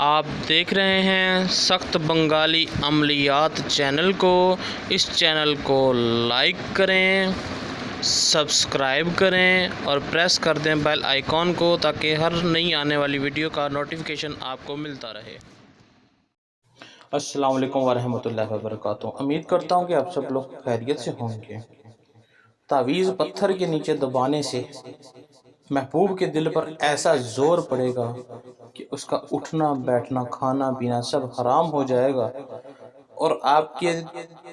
آپ دیکھ رہے ہیں سخت بنگالی عملیات چینل کو۔ اس چینل کو لائک کریں، سبسکرائب کریں اور پریس کر دیں بیل آئیکن کو تاکہ ہر نئی آنے والی ویڈیو کا نوٹیفیکیشن آپ کو ملتا رہے۔ السلام علیکم ورحمۃ اللہ وبرکاتہ۔ امید کرتا ہوں کہ آپ سب لوگ خیریت سے ہوں گے۔ تعویذ پتھر کے نیچے دبانے سے محبوب کے دل پر ایسا زور پڑے گا کہ اس کا اٹھنا بیٹھنا کھانا پینا سب حرام ہو جائے گا، اور آپ کے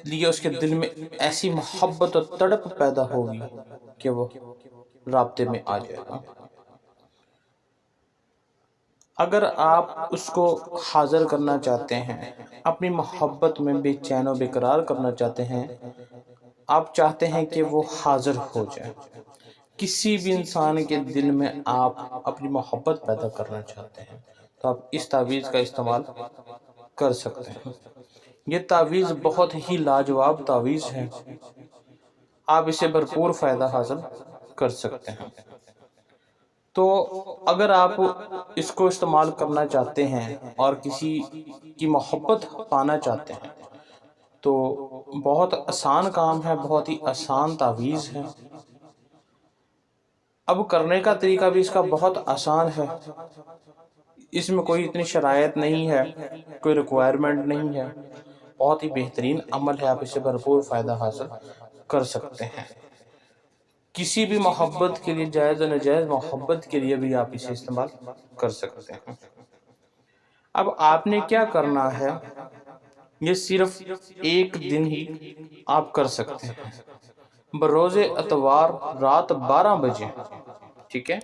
لیے اس کے دل میں ایسی محبت اور تڑپ پیدا ہوگی کہ وہ رابطے میں آ جائے گا۔ اگر آپ اس کو حاضر کرنا چاہتے ہیں، اپنی محبت میں بے چین و بے قرار کرنا چاہتے ہیں، آپ چاہتے ہیں کہ وہ حاضر ہو جائے، کسی بھی انسان کے دل میں آپ اپنی محبت پیدا کرنا چاہتے ہیں، تو آپ اس تعویذ کا استعمال کر سکتے ہیں۔ یہ تعویذ بہت ہی لاجواب تعویذ ہے، آپ اسے بھرپور فائدہ حاصل کر سکتے ہیں۔ تو اگر آپ اس کو استعمال کرنا چاہتے ہیں اور کسی کی محبت پانا چاہتے ہیں تو بہت آسان کام ہے، بہت ہی آسان تعویذ ہے۔ اب کرنے کا طریقہ بھی اس کا بہت آسان ہے، اس میں کوئی اتنی شرائط نہیں ہے، کوئی ریکوائرمنٹ نہیں ہے، بہت ہی بہترین عمل ہے، آپ اسے بھرپور فائدہ حاصل کر سکتے ہیں۔ کسی بھی محبت کے لیے، جائز و ناجائز محبت کے لیے بھی آپ اسے استعمال کر سکتے ہیں۔ اب آپ نے کیا کرنا ہے، یہ صرف ایک دن ہی آپ کر سکتے ہیں، بروز اتوار رات 12 بجے، ٹھیک ہے،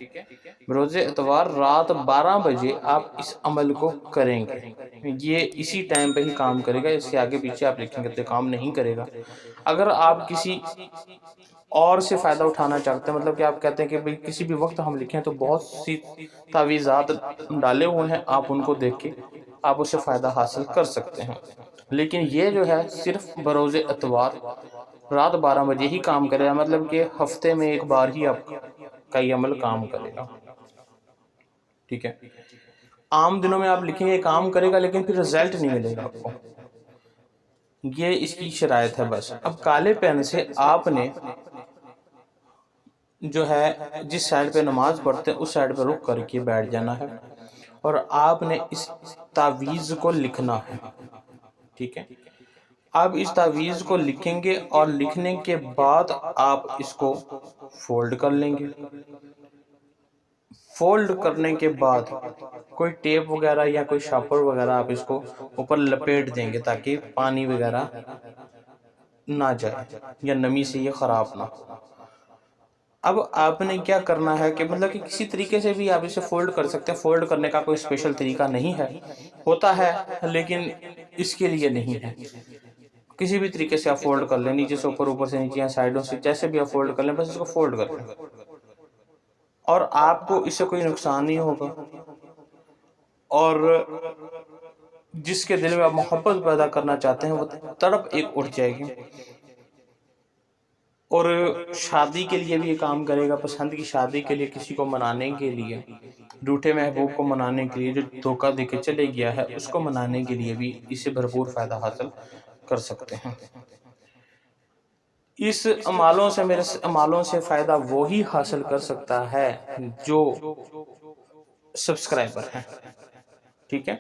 بروز اتوار رات 12 بجے آپ اس عمل کو کریں گے۔ یہ اسی ٹائم پہ ہی کام کرے گا، اس کے آگے پیچھے آپ لکھیں گے تو کام نہیں کرے گا۔ اگر آپ کسی اور سے فائدہ اٹھانا چاہتے ہیں، مطلب کہ آپ کہتے ہیں کہ بھئی کسی بھی وقت ہم لکھیں تو بہت سی تعویذات ڈالے ہوئے ہیں، آپ ان کو دیکھ کے آپ اس سے فائدہ حاصل کر سکتے ہیں، لیکن یہ جو ہے صرف بروز اتوار رات 12 بجے ہی کام کرے گا، مطلب کہ ہفتے میں ایک بار ہی آپ کا یہ عمل کام کرے گا، ٹھیک ہے۔ عام دنوں میں آپ لکھیں گے کام کرے گا لیکن پھر رزلٹ نہیں ملے گا آپ کو، یہ اس کی شرائط ہے بس۔ اب کالے پین سے آپ نے جو ہے جس سائڈ پہ نماز پڑھتے ہیں اس سائڈ پہ رک کر کے بیٹھ جانا ہے، اور آپ نے اس تعویذ کو لکھنا ہے، ٹھیک ہے۔ آپ اس تعویذ کو لکھیں گے اور لکھنے کے بعد آپ اس کو فولڈ کر لیں گے۔ فولڈ کرنے کے بعد کوئی ٹیپ وغیرہ یا کوئی شاپر وغیرہ آپ اس کو اوپر لپیٹ دیں گے تاکہ پانی وغیرہ نہ جائے یا نمی سے یہ خراب نہ ہو۔ اب آپ نے کیا کرنا ہے کہ مطلب کہ کسی طریقے سے بھی آپ اسے فولڈ کر سکتے ہیں، فولڈ کرنے کا کوئی اسپیشل طریقہ نہیں ہے، ہوتا ہے لیکن اس کے لیے نہیں ہے، کسی بھی طریقے سے آپ فولڈ کر لیں، نیچے سے اوپر، اوپر سے نیچے یا سائیڈوں سے، جیسے بھی آپ فولڈ کر لیں، بس اس کو فولڈ کر لیں، اور آپ کو اس سے کوئی نقصان نہیں ہوگا، اور جس کے دل میں آپ محبت پیدا کرنا چاہتے ہیں وہ تڑپ ایک اٹھ جائے گی، اور شادی کے لیے بھی یہ کام کرے گا، پسند کی شادی کے لیے، کسی کو منانے کے لیے، روٹھے محبوب کو منانے کے لیے، جو دھوکہ دے کے چلے گیا ہے اس کو منانے کے لیے بھی اسے بھرپور فائدہ حاصل کر سکتے ہیں۔ اس عمالوں سے فائدہ وہی حاصل کر سکتا ہے جو سبسکرائبر ہیں، ٹھیک ہے۔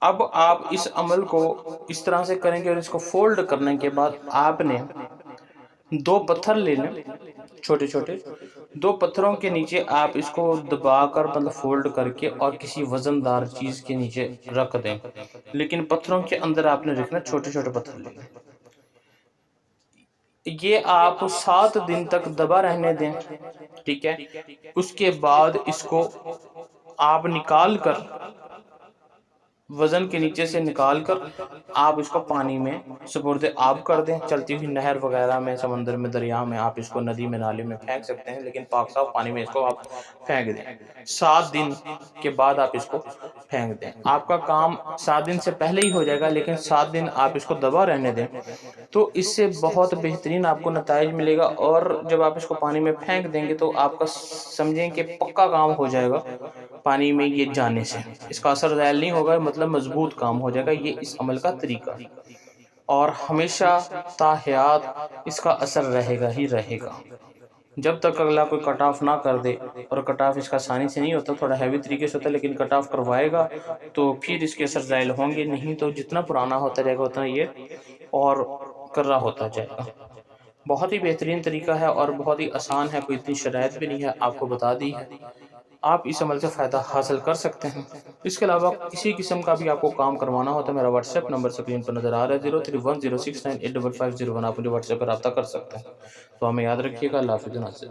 اب آپ اس عمل کو اس طرح سے کریں گے، اور اس کو فولڈ کرنے کے بعد آپ نے 2 پتھر لے لیں، چھوٹے چھوٹے 2 پتھروں کے نیچے آپ اس کو دبا کر مطلب فولڈ کر کے اور کسی وزن دار چیز کے نیچے رکھ دیں، لیکن پتھروں کے اندر آپ نے رکھنا چھوٹے چھوٹے پتھر لے لیں۔ یہ آپ 7 دن تک دبا رہنے دیں، ٹھیک ہے۔ اس کے بعد اس کو آپ نکال کر وزن کے نیچے سے نکال کر آپ اس کو پانی میں سپرد آب کر دیں، چلتی ہوئی نہر وغیرہ میں، سمندر میں، دریا میں، آپ اس کو ندی میں، نالے میں پھینک سکتے ہیں، لیکن پاک صاف پانی میں اس کو آپ پھینک دیں۔ 7 دن کے بعد آپ اس کو پھینک دیں، آپ کا کام 7 دن سے پہلے ہی ہو جائے گا، لیکن 7 دن آپ اس کو دبا رہنے دیں، تو اس سے بہت بہترین آپ کو نتائج ملے گا، اور جب آپ اس کو پانی میں پھینک دیں گے تو آپ کا سمجھیں کہ پکا کام ہو جائے گا، پانی میں یہ جانے سے اس کا اثر زائل نہیں ہوگا، مطلب مضبوط کام ہو جائے گا۔ یہ اس عمل کا طریقہ، اور ہمیشہ تا حیات اس کا اثر رہے گا ہی رہے گا جب تک اگلا کوئی کٹ آف نہ کر دے۔ اور کٹ آف اس کا آسانی سے نہیں ہوتا، تھوڑا ہیوی طریقے سے ہوتا ہے، لیکن کٹ آف کروائے گا تو پھر اس کے اثر زائل ہوں گے، نہیں تو جتنا پرانا ہوتا جائے گا اتنا یہ اور کرا ہوتا جائے گا۔ بہت ہی بہترین طریقہ ہے اور بہت ہی آسان ہے، کوئی اتنی شرائط بھی نہیں ہے، آپ کو بتا دی ہے۔ آپ اس عمل سے فائدہ حاصل کر سکتے ہیں۔ اس کے علاوہ کسی قسم کا بھی آپ کو کام کروانا ہو تو میرا واٹس ایپ نمبر سکرین پر نظر آ رہا ہے 0310698550، آپ مجھے واٹس ایپ پر رابطہ کر سکتے ہیں۔ تو ہمیں یاد رکھیے گا۔ اللہ حافظ۔